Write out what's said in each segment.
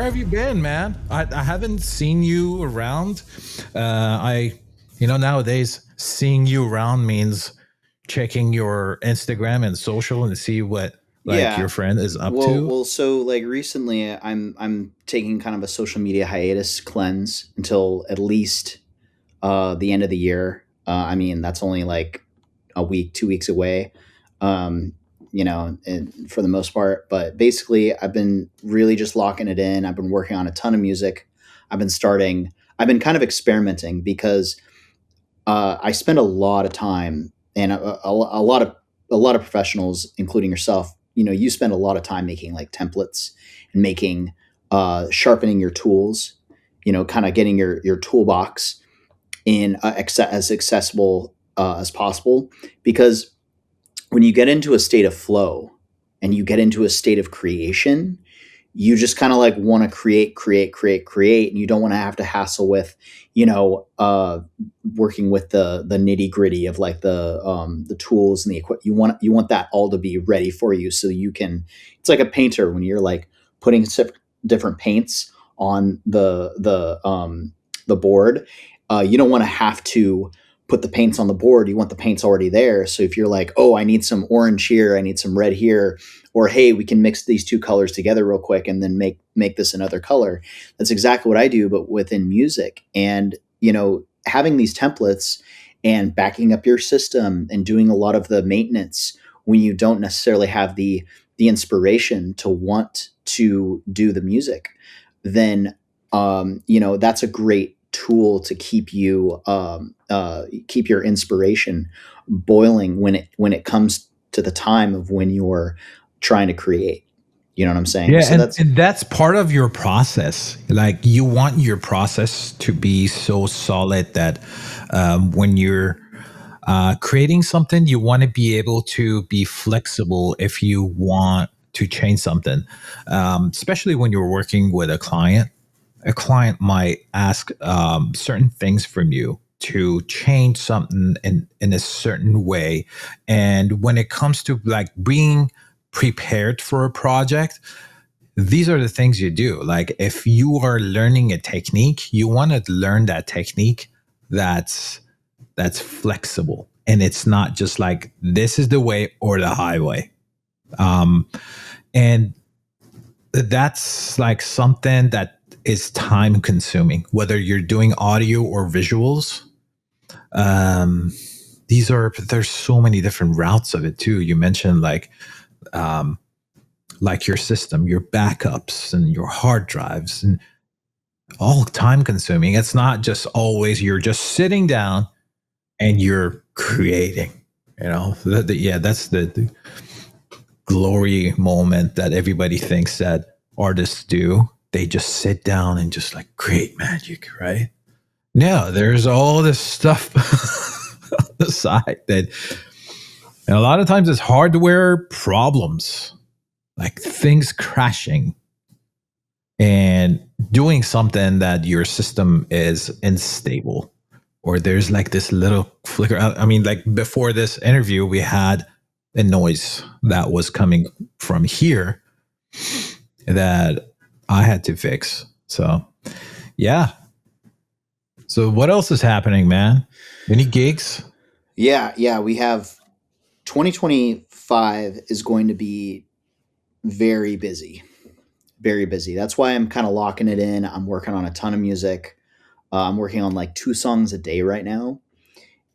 have you been, man? I haven't seen you around. Nowadays, seeing you around means checking your Instagram and social and see what like your Yeah. friend is up Well, to. well. So like recently, I'm taking kind of a social media hiatus cleanse until at least the end of the year. I mean, that's only like a week, 2 weeks away. Um, and for the most part. But basically, I've been really just locking it in. I've been working on a ton of music. I've been starting. I've been kind of experimenting because I spend a lot of time, and a lot of professionals, including yourself, you spend a lot of time making like templates and making sharpening your tools, kind of getting your toolbox in as accessible as possible. Because when you get into a state of flow and you get into a state of creation, you just kind of like want to create, and you don't want to have to hassle with, you know, uh, working with the nitty gritty of like the tools and the equipment. You want that all to be ready for you, so you can. It's like a painter when you're like putting different paints on the board. You don't want to have to put the paints on the board. You want the paints already there. So if you're like, oh, I need some orange here, I need some red here, or hey, we can mix these two colors together real quick and then make this another color. That's exactly what I do, but within music. And having these templates and backing up your system and doing a lot of the maintenance when you don't necessarily have the inspiration to want to do the music, then that's a great tool to keep your inspiration boiling when it comes to the time of when you're trying to create. You know what I'm saying? Yeah, So and, that's and that's part of your process. Like you want your process to be so solid that when you're creating something, you want to be able to be flexible if you want to change something, especially when you're working with a client. A client might ask certain things from you to change something in a certain way. And when it comes to like being prepared for a project, these are the things you do. Like if you are learning a technique, you want to learn that technique that's that's flexible and it's not just like this is the way or the highway. And that's like something that is time consuming, whether you're doing audio or visuals. Um, there's so many different routes of it too. You mentioned like your system, your backups and your hard drives and all time consuming. It's not just always you're just sitting down and you're creating. Yeah, that's the glory moment that everybody thinks that artists do. They just sit down and just like create magic, right? No, there's all this stuff on the side that, and a lot of times it's hardware problems, like things crashing and doing something that your system is unstable or there's like this little flicker. I mean, like before this interview, we had a noise that was coming from here that I had to fix. So, yeah. So, what else is happening, man? Any gigs? yeah. We have 2025 is going to be very busy, very busy. That's why I'm kind of locking it in. I'm working on a ton of music. I'm working on like 2 songs a day right now,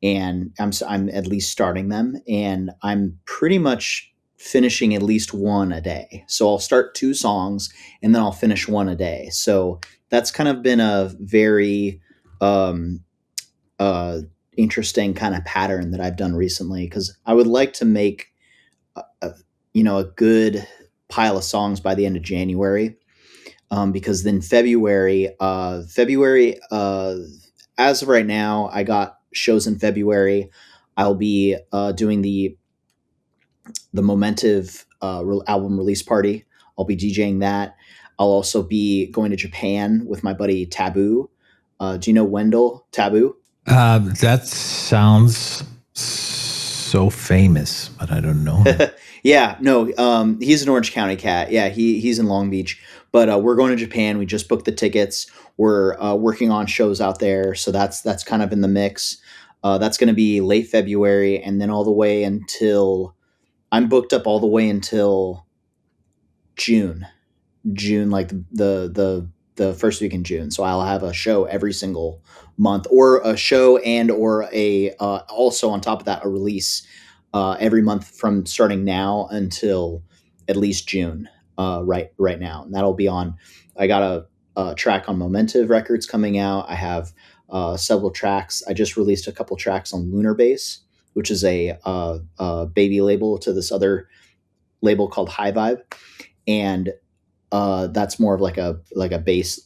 and I'm at least starting them, and I'm pretty much finishing at least one a day. So I'll start 2 songs and then I'll finish one a day. So that's kind of been a very um, uh, interesting kind of pattern that I've done recently, because I would like to make a, a good pile of songs by the end of January, because then February, as of right now, I got shows in February. I'll be doing the Momentive album release party. I'll be DJing that. I'll also be going to Japan with my buddy Taboo. Do you know Wendell Taboo? That sounds so famous, but I don't know him. Yeah, no, he's an Orange County cat. Yeah, he's in Long Beach, but we're going to Japan. We just booked the tickets. We're working on shows out there, so that's kind of in the mix. That's going to be late February, and then all the way until I'm booked up all the way until June. June, like the first week in June. So I'll have a show every single month, or a show and or a also on top of that a release every month from starting now until at least June. Right now, and that'll be on. I got a track on Momentive Records coming out. I have several tracks. I just released a couple tracks on Lunar Bass, which is a baby label to this other label called High Vibe, and that's more of like a base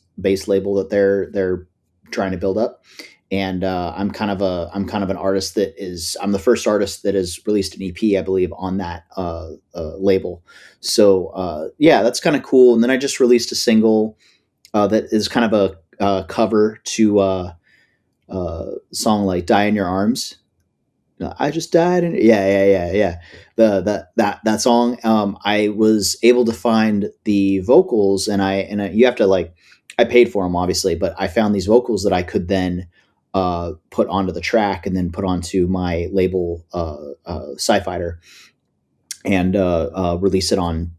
label that they're trying to build up. And I'm kind of an artist that is I'm the first artist that has released an EP, I believe, on that label. So yeah, that's kind of cool. And then I just released a single that is kind of a cover to song like "Die in Your Arms." I just died, and yeah. That song. I was able to find the vocals, and you have to like, I paid for them obviously, but I found these vocals that I could then put onto the track and then put onto my label, Sci-Fighter, and release it on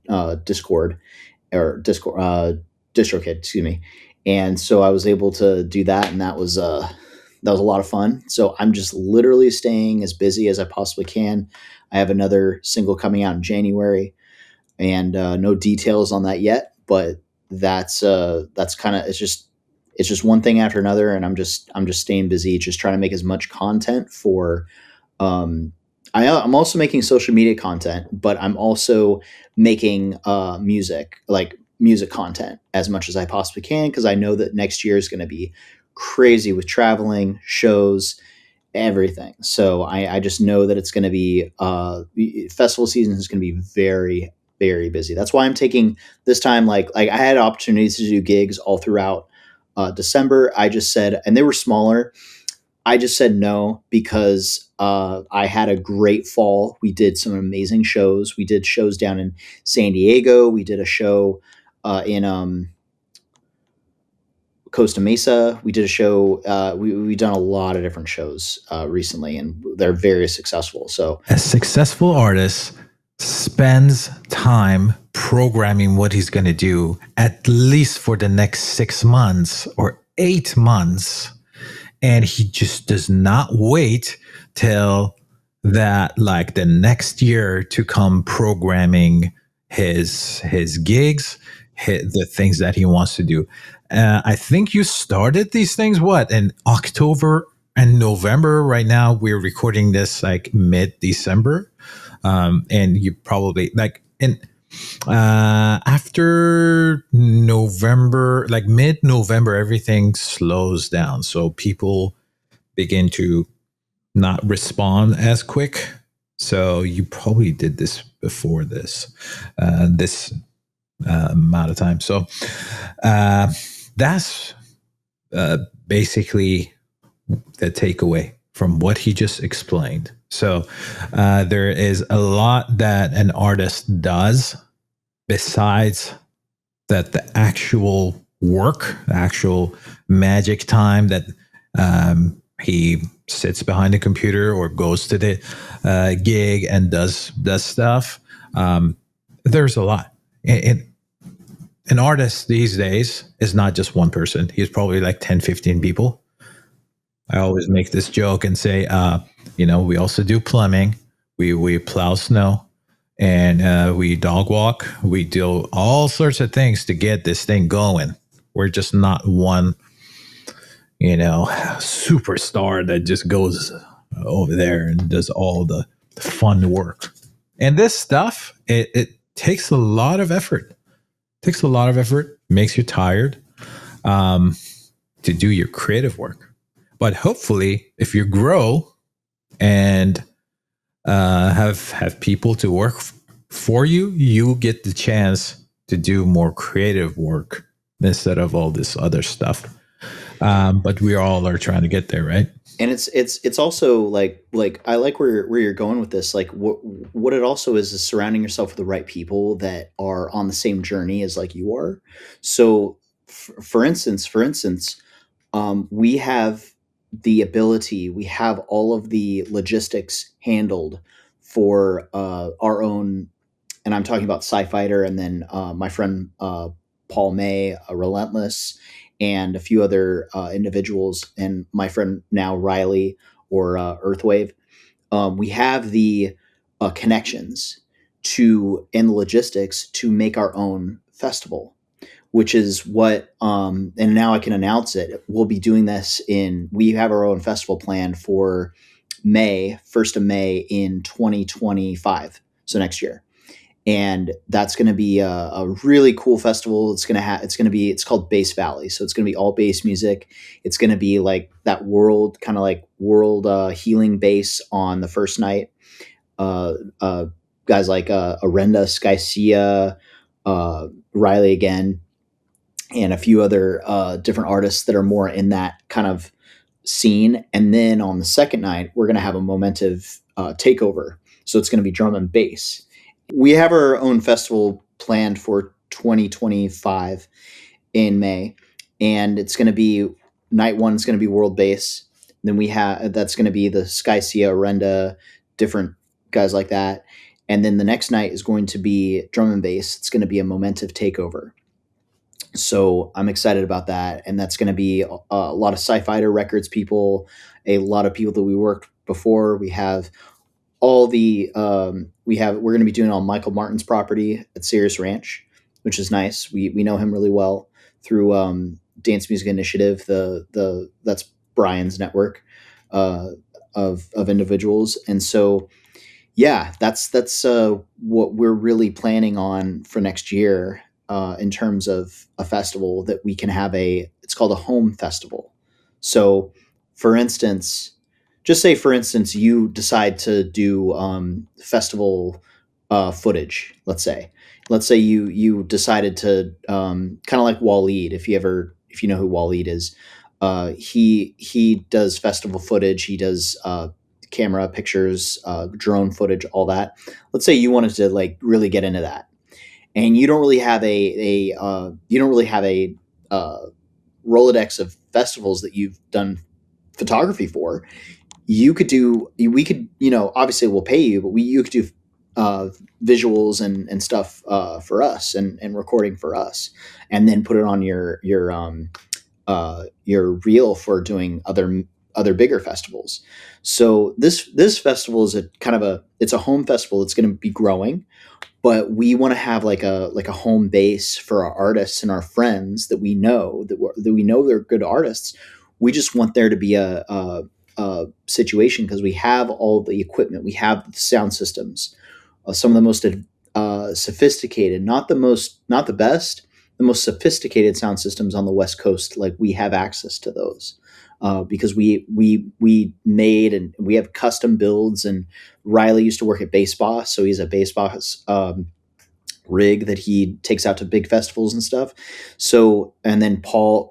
Discord or Discord, DistroKid, excuse me. And so I was able to do that, and that was a lot of fun. So I'm just literally staying as busy as I possibly can. I have another single coming out in January, and no details on that yet, but that's kind of it's just one thing after another, and I'm just staying busy, just trying to make as much content for. Um, I'm also making social media content, but I'm also making music content as much as I possibly can, because I know that next year is going to be crazy with traveling, shows, everything. So I just know that it's going to be festival season is going to be very, very busy. That's why I'm taking this time. Like I had opportunities to do gigs all throughout December. I just said, and they were smaller. I just said no because I had a great fall. We did some amazing shows. We did shows down in San Diego. We did a show in Costa Mesa. We did a show. We've done a lot of different shows recently, and they're very successful. So A successful artist spends time programming what he's going to do at least for the next 6 months or 8 months. And he just does not wait till that, like the next year, to come programming his gigs, the things that he wants to do. I think you started these things what in October and November. Right now we're recording this like mid December, and you probably like in after November, like mid November, everything slows down. So people begin to not respond as quick. So you probably did this before this amount of time. So that's basically the takeaway from what he just explained. So there is a lot that an artist does besides that the actual work, the actual magic time that he sits behind the computer or goes to the gig and does stuff. There's a lot. An artist these days is not just one person. He's probably like 10, 15 people. I always make this joke and say, we also do plumbing. We plow snow, and we dog walk. We do all sorts of things to get this thing going. We're just not one, superstar that just goes over there and does all the fun work. And this stuff, it takes a lot of effort. Takes a lot of effort, makes you tired to do your creative work. But hopefully, if you grow and have people to work for you, you get the chance to do more creative work instead of all this other stuff. But we all are trying to get there, right? And it's also like I like where you're going with this. Like what it also is surrounding yourself with the right people that are on the same journey as like you are. So for instance, we have the ability, we have all of the logistics handled for our own, and I'm talking about Sci Fighter, and then my friend Paul May, Relentless, and a few other individuals, and my friend now Riley or Earthwave. We have the connections to and the logistics to make our own festival, which is what and now I can announce it. We'll be doing this in we have our own festival plan for May, 1st of May in 2025. So next year. And that's going to be a really cool festival. It's called Bass Valley. So it's going to be all bass music. It's going to be like that world, kind of like world healing bass on the first night. Uh, uh, Guys like Arenda, Skycia, Riley again, and a few other different artists that are more in that kind of scene. And then on the second night, we're going to have a Momentive takeover. So it's going to be drum and bass. We have our own festival planned for 2025 in May, and it's going to be night one is going to be world bass. Then we have that's going to be the Skycia, Renda, different guys like that. And then the next night is going to be drum and bass. It's going to be a Momentive takeover. So I'm excited about that, and that's going to be a lot of Sci-Fighter Records people, a lot of people that we worked before. We have all the we're going to be doing on Michael Martin's property at Sirius Ranch, which is nice. We know him really well through Dance Music Initiative. The that's Brian's network uh, of individuals, and so yeah, that's what we're really planning on for next year in terms of a festival that we can have a. It's called a home festival. So, for instance, just say for instance you decide to do festival footage. Let's say you decided to kind of like Waleed. If you know who Waleed is, he does festival footage. He does camera pictures, drone footage, all that. Let's say you wanted to like really get into that, and you don't really have a Rolodex of festivals that you've done photography for. We could, obviously we'll pay you, but you could do uh, visuals and stuff for us and recording for us, and then put it on your reel for doing other bigger festivals. So this festival is a kind of it's a home festival. It's going to be growing, but we want to have like a home base for our artists and our friends that we know that we know they're good artists. We just want there to be a situation because we have all the equipment, we have the sound systems, some of the most sophisticated, not the best, the most sophisticated sound systems on the West Coast. Like we have access to those because we made and we have custom builds. And Riley used to work at Bass Boss, so he's a Bass Boss rig that he takes out to big festivals and stuff. So, and then Paul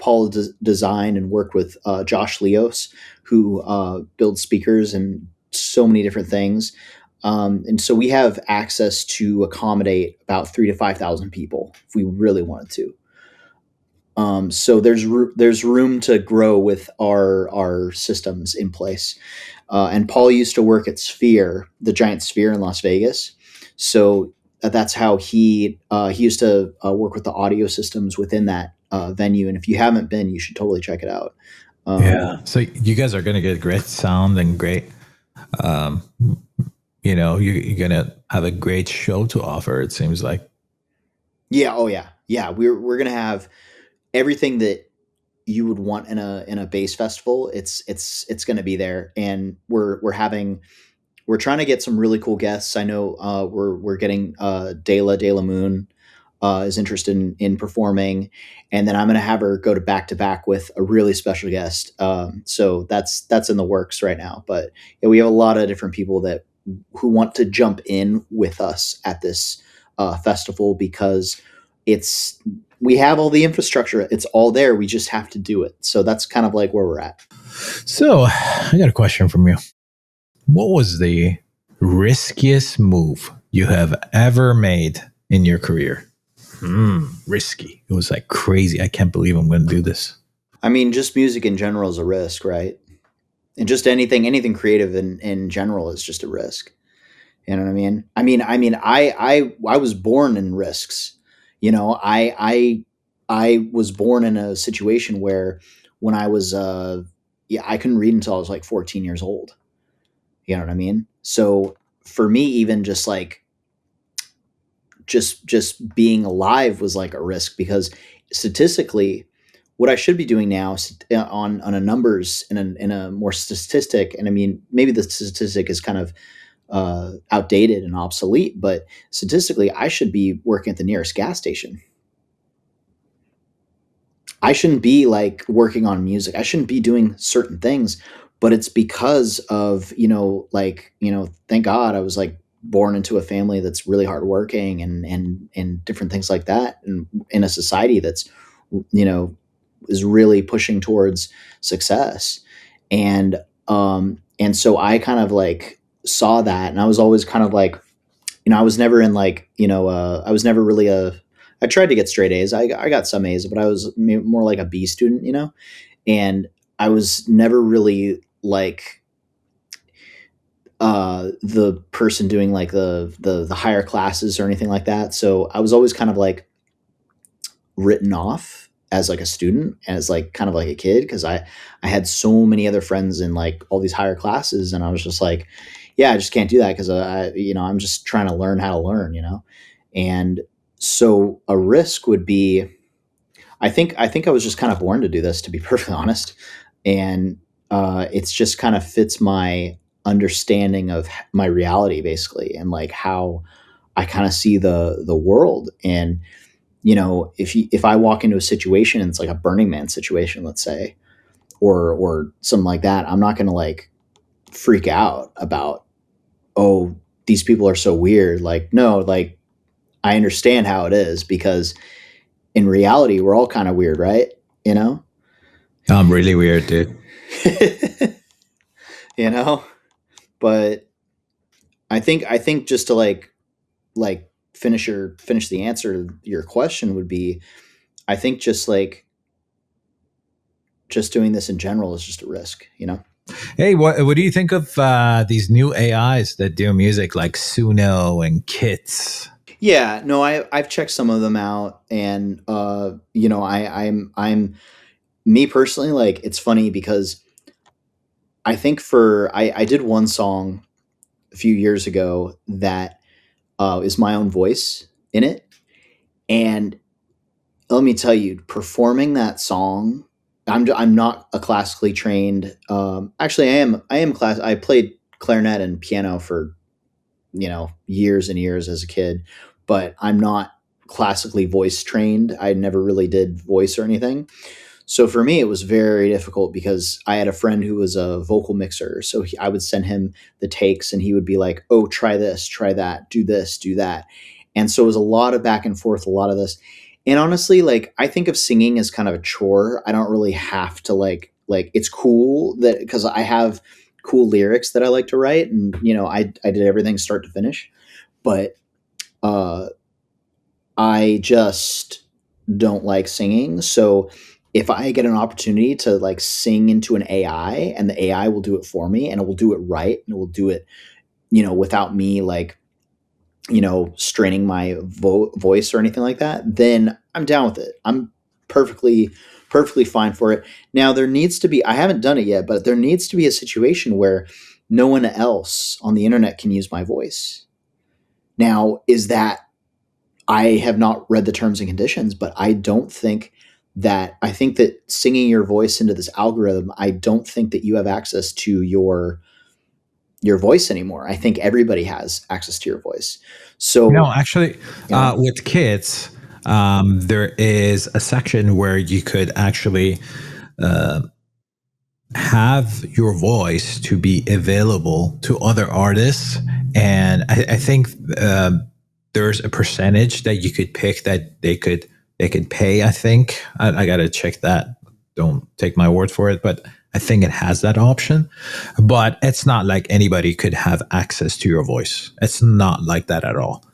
designed and worked with Josh Leos, who builds speakers and so many different things. And so we have access to accommodate about 3 to 5,000 people if we really wanted to. So there's room to grow with our systems in place. And Paul used to work at Sphere, the giant Sphere in Las Vegas. So that's how he used to work with the audio systems within that venue. And if you haven't been, you should totally check it out. Yeah. So you guys are going to get great sound and great, um, you're going to have a great show to offer. It seems like. Yeah. Oh yeah. Yeah. We're gonna have everything that you would want in a bass festival. It's going to be there, and we're trying to get some really cool guests. I know we're getting De La Moon is interested in performing, and then I'm going to have her go to back with a really special guest. So that's in the works right now. But yeah, we have a lot of different people that who want to jump in with us at this festival because it's we have all the infrastructure. It's all there. We just have to do it. So that's kind of like where we're at. So, I got a question from you. What was the riskiest move you have ever made in your career? Risky. It was like crazy. I can't believe I'm going to do this. I mean, just music in general is a risk, right? And just anything creative in general is just a risk. You know what I mean? I was born in risks. You know, I was born in a situation where when I was yeah, I couldn't read until I was like 14 years old. You know what I mean? So for me, even just like just being alive was like a risk because statistically, what I should be doing now on a numbers in a more statistic, and I mean maybe the statistic is kind of outdated and obsolete, but statistically, I should be working at the nearest gas station. I shouldn't be like working on music. I shouldn't be doing certain things, but it's because of, thank God I was like born into a family that's really hardworking and different things like that. And in a society that's, you know, is really pushing towards success. And so I kind of like saw that and I was always kind of like, I was never in like, I was never really I tried to get straight A's. I got some A's, but I was more like a B student, and I was never really like the person doing like the higher classes or anything like that. So I was always kind of like written off as like a student, as like kind of like a kid, because I had so many other friends in like all these higher classes, and I was just like, yeah, I just can't do that because I'm just trying to learn how to learn, and so a risk would be, I think I was just kind of born to do this, to be perfectly honest, and it's just kind of fits my understanding of my reality basically, and like how I kind of see the world. And if I walk into a situation and it's like a Burning Man situation, let's say, or something like that, I'm not going to like freak out about, oh, these people are so weird. Like, no, like I understand how it is, because in reality, we're all kind of weird, right? You know? I'm really weird, dude. you know? But I think just to like finish the answer to your question would be, I think just like just doing this in general is just a risk. Hey, what do you think of these new AIs that do music like Suno and Kits? Yeah, no, I've checked some of them out, and I'm me personally, like it's funny because I think I did one song a few years ago that is my own voice in it, and let me tell you, performing that song, I'm not a classically trained. Actually, I am class. I played clarinet and piano for years and years as a kid, but I'm not classically voice trained. I never really did voice or anything. So for me, it was very difficult because I had a friend who was a vocal mixer. So I would send him the takes and he would be like, oh, try this, try that, do this, do that. And so it was a lot of back and forth, a lot of this. And honestly, like I think of singing as kind of a chore. I don't really have to like it's cool that because I have cool lyrics that I like to write, and I did everything start to finish. But uh I just don't like singing. So if I get an opportunity to like sing into an AI and the AI will do it for me and it will do it right and it will do it, without me like, straining my voice or anything like that, then I'm down with it. I'm perfectly, perfectly fine for it. Now there needs to be, I haven't done it yet, but there needs to be a situation where no one else on the internet can use my voice. Now, is that I have not read the terms and conditions, but I don't think I think that singing your voice into this algorithm, I don't think that you have access to your voice anymore. I think everybody has access to your voice. No, So, actually, you know, with Kits, there is a section where you could actually uh, have your voice to be available to other artists, and I think there's a percentage that you could pick that they could pay. I think I gotta check that. Don't take my word for it, but I think it has that option. But it's not like anybody could have access to your voice. It's not like that at all.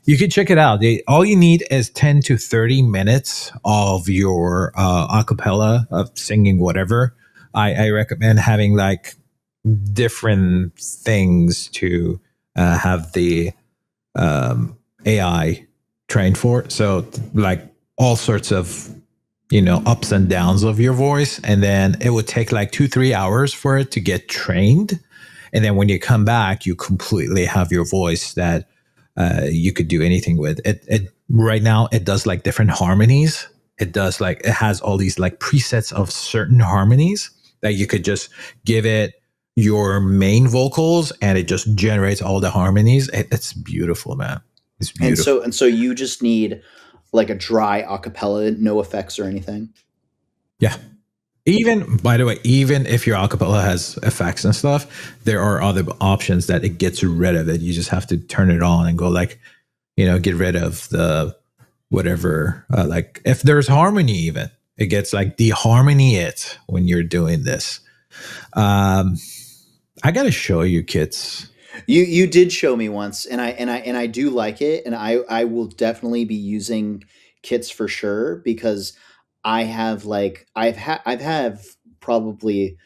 You can check it out. All you need is 10 to 30 minutes of your acapella of singing whatever. I recommend having like different things to have the AI trained for. So like all sorts of ups and downs of your voice, and then it would take like 2-3 hours for it to get trained, and then when you come back, you completely have your voice that you could do anything with it. It right now it does like different harmonies. It does like it has all these like presets of certain harmonies that you could just give it your main vocals, and it just generates all the harmonies. It's beautiful, man. It's And beautiful. so you just need like a dry acapella, no effects or anything. Yeah. Even by the way, even if your acapella has effects and stuff, there are other options that it gets rid of it. You just have to turn it on and go like, get rid of the whatever. Like if there's harmony, even it gets like deharmony it when you're doing this. Um, I gotta show you, kids. You did show me once, and I do like it, and I will definitely be using kits for sure, because I've have probably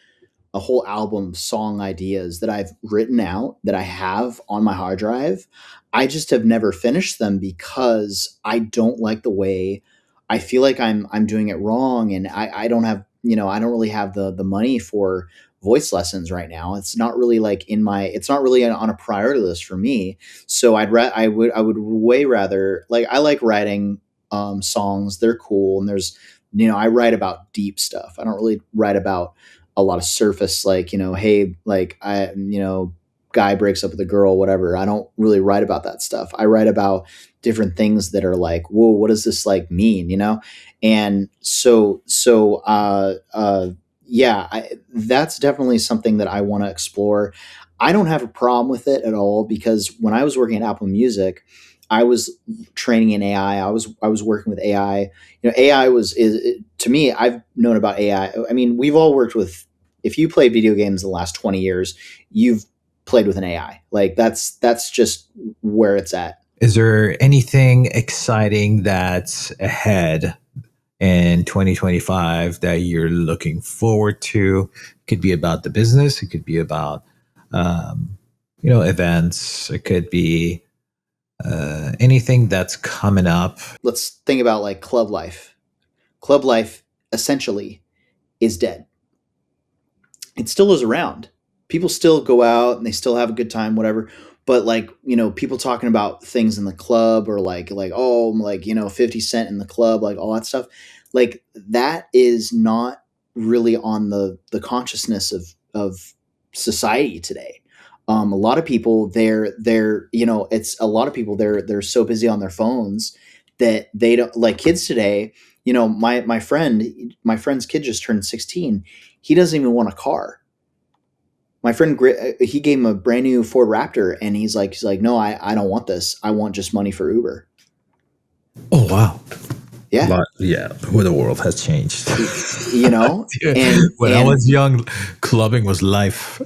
a whole album of song ideas that I've written out that I have on my hard drive. I just have never finished them because I don't like the way I feel like I'm doing it wrong, and I don't have, I don't really have the money for voice lessons right now. It's not really like it's not really on a priority list for me. So I would way rather, like, I like writing songs. They're cool, and there's, I write about deep stuff. I don't really write about a lot of surface, like, hey, like, guy breaks up with a girl, whatever. I don't really write about that stuff. I write about different things that are like, whoa, what does this like mean, and yeah, that's definitely something that I want to explore. I don't have a problem with it at all, because when I was working at Apple Music, I was training in AI. I was working with AI. AI to me. I've known about AI. I mean, we've all worked with. If you play video games the last 20 years, you've played with an AI. Like, that's just where it's at. Is there anything exciting that's ahead in 2025 that you're looking forward to? It could be about the business. It could be about, events. It could be anything that's coming up. Let's think about like club life. Club life essentially is dead. It still is around. People still go out and they still have a good time, whatever. But like, people talking about things in the club, or like, oh, like, 50 Cent in the club, like all that stuff. Like, that is not really on the consciousness of society today. A lot of people, it's a lot of people, they're so busy on their phones that they don't, like, kids today. My friend's kid just turned 16. He doesn't even want a car. My friend, he gave him a brand new Ford Raptor, and he's like, no, I don't want this. I want just money for Uber. Oh wow! Yeah. Yeah, where the world has changed. You know, and When I was young, clubbing was life.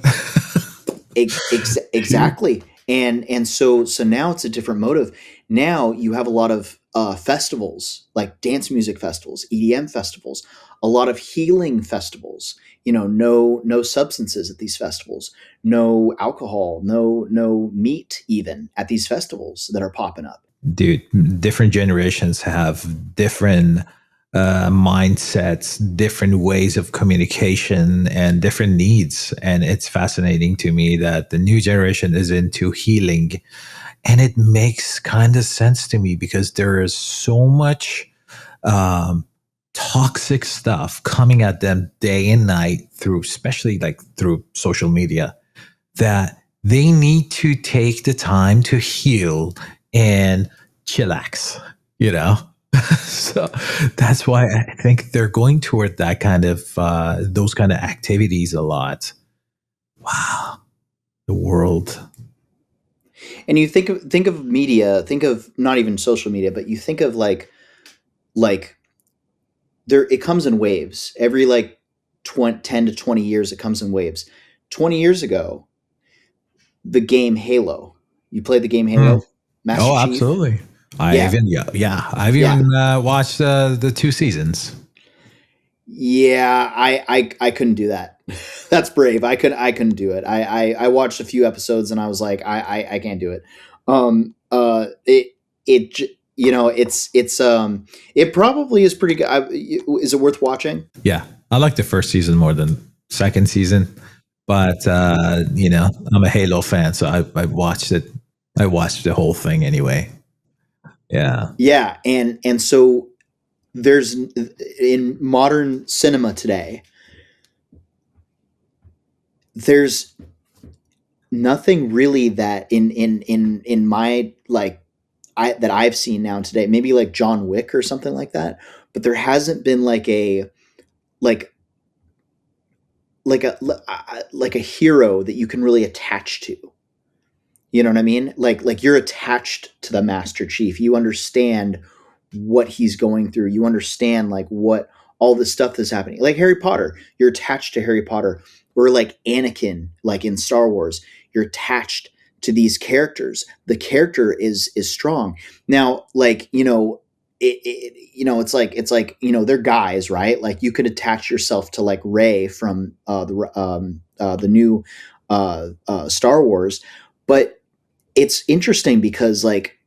exactly. And so now it's a different motive. Now you have a lot of festivals, like dance music festivals, EDM festivals, a lot of healing festivals. No substances at these festivals, no alcohol, no meat even at these festivals that are popping up. Dude, different generations have different mindsets, different ways of communication, and different needs. And it's fascinating to me that the new generation is into healing. And it makes kind of sense to me because there is so much toxic stuff coming at them day and night through, especially like through social media, that they need to take the time to heal and chillax, you know? So that's why I think they're going toward that kind of, those kind of activities a lot. Wow. The world. And you think of media, think of not even social media, but you think of like there it comes in waves. Every like 10 to 20 years it comes in waves. 20 years ago, the game Halo. You played the game Mm. Halo, Master Oh, Chief? absolutely. I Yeah. even yeah, I've Yeah. even watched the 2 seasons. Yeah, I couldn't do that. That's brave. I couldn't do it. I watched a few episodes and I was like, I can't do it. You know, it probably is pretty good. Is it worth watching? Yeah, I like the first season more than second season, but I'm a Halo fan, so I watched it. I watched the whole thing anyway. Yeah, Yeah, and so there's in modern cinema today, there's nothing really that in my like I that I've seen now today, maybe like John Wick or something like that, but there hasn't been like like a hero that you can really attach to. You know what I mean? Like you're attached to the Master Chief. You understand what he's going through. You understand like what all the stuff that's happening. Like Harry Potter, you're attached to Harry Potter. Or like Anakin, like in Star Wars, you're attached to these characters. The character is strong. Now, like it's like they're guys, right? Like you could attach yourself to like Rey from the new Star Wars, but it's interesting because like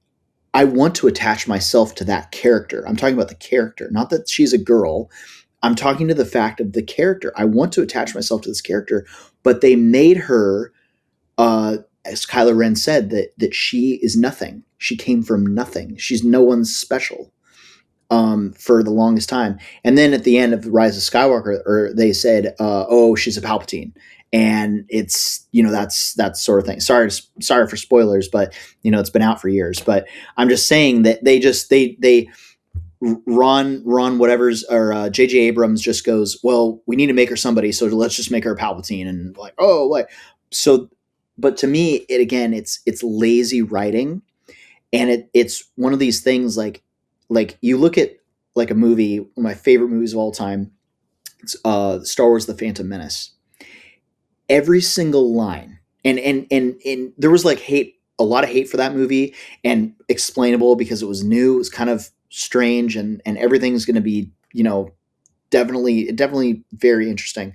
I want to attach myself to that character. I'm talking about the character, not that she's a girl. I'm talking to the fact of the character. I want to attach myself to this character, but they made her, as Kylo Ren said, that she is nothing. She came from nothing. She's no one's special for the longest time. And then at the end of the Rise of Skywalker, or they said, "Oh, she's a Palpatine," and it's that's sort of thing. Sorry for spoilers, but it's been out for years. But I'm just saying that they Ron whatever's or J.J. Abrams just goes, well, we need to make her somebody, so let's just make her a Palpatine, and like, oh, like so. But to me, it's lazy writing, and it's one of these things like you look at like a movie, one of my favorite movies of all time, it's Star Wars: The Phantom Menace. Every single line, and there was like a lot of hate for that movie, and explainable because it was new, it was kind of strange, and everything's going to be definitely very interesting.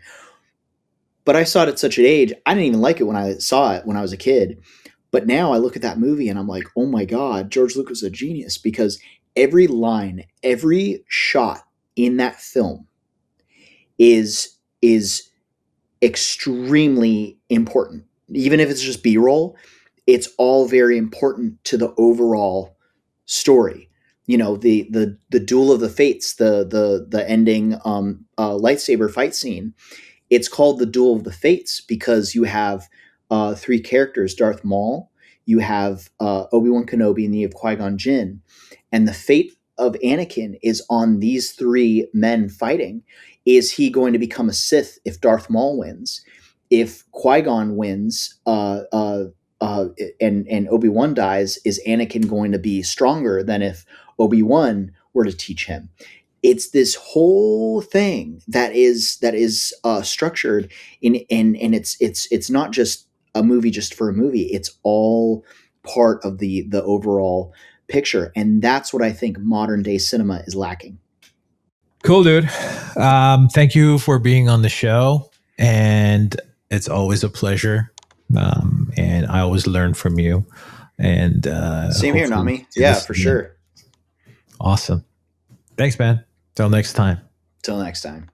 But I saw it at such an age, I didn't even like it when I saw it when I was a kid. But now I look at that movie and I'm like, oh my God, George Lucas is a genius, because every line, every shot in that film is extremely important. Even if it's just B-roll, it's all very important to the overall story. The duel of the fates, the ending lightsaber fight scene. It's called the Duel of the Fates because you have three characters: Darth Maul, you have Obi-Wan Kenobi, and you have Qui-Gon Jinn. And the fate of Anakin is on these three men fighting. Is he going to become a Sith if Darth Maul wins? If Qui-Gon wins, and Obi-Wan dies, is Anakin going to be stronger than if Obi-Wan were to teach him? It's this whole thing that is structured in, and it's not just a movie just for a movie. It's all part of the overall picture, and that's what I think modern day cinema is lacking. cool, dude. Thank you for being on the show, and it's always a pleasure. And I always learn from you, and Same here, hopefully Nami. do Yeah, this for again. sure. Awesome. Thanks, man. Till next time. Till next time.